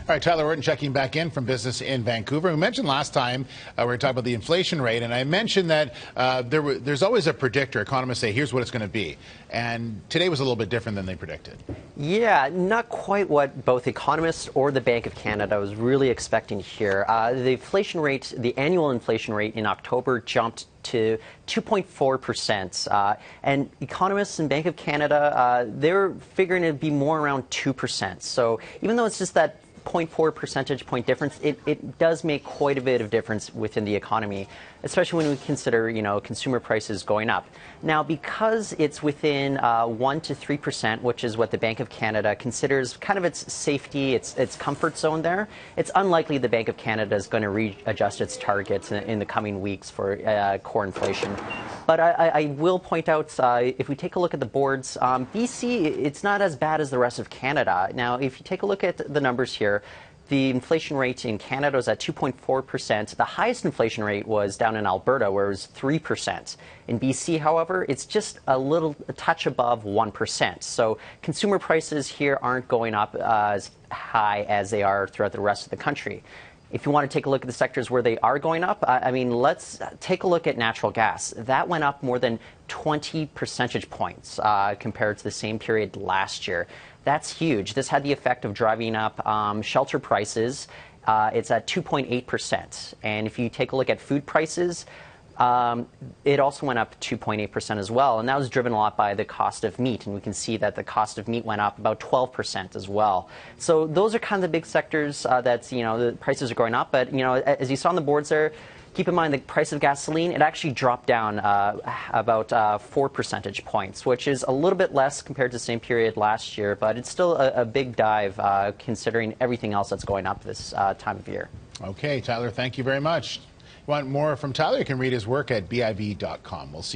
All right, Tyler Orton checking back in from Business in Vancouver. We mentioned last time we were talking about the inflation rate, and I mentioned that there's always a predictor. Economists say, here's what it's going to be. And today was a little bit different than they predicted. Yeah, not quite what both economists or the Bank of Canada was really expecting here. The inflation rate, the annual inflation rate in October jumped to 2.4%. And economists and Bank of Canada, they're figuring it'd be more around 2%. So even though it's just that 0.4 percentage point difference, it does make quite a bit of difference within the economy, especially when we consider, consumer prices going up. Now, because it's within 1 to 3%, which is what the Bank of Canada considers kind of its safety, its comfort zone there, it's unlikely the Bank of Canada is going to readjust its targets in the coming weeks for core inflation. But I will point out, if we take a look at the boards, BC, it's not as bad as the rest of Canada. Now, if you take a look at the numbers here, the inflation rate in Canada is at 2.4%. The highest inflation rate was down in Alberta, where it was 3%. In BC, however, it's just a touch above 1%. So consumer prices here aren't going up as high as they are throughout the rest of the country. If you want to take a look at the sectors where they are going up, let's take a look at natural gas. That went up more than 20 percentage points compared to the same period last year. That's huge. This had the effect of driving up shelter prices. It's at 2.8%. And if you take a look at food prices, it also went up 2.8% as well, and that was driven a lot by the cost of meat, and we can see that the cost of meat went up about 12% as well. So those are kind of the big sectors the prices are going up. But as you saw on the boards there, keep in mind the price of gasoline, it actually dropped down about 4 percentage points, which is a little bit less compared to the same period last year, but it's still a big dive considering everything else that's going up this time of year. Okay, Tyler, thank you very much. Want more from Tyler? You can read his work at BIV.com. We'll see.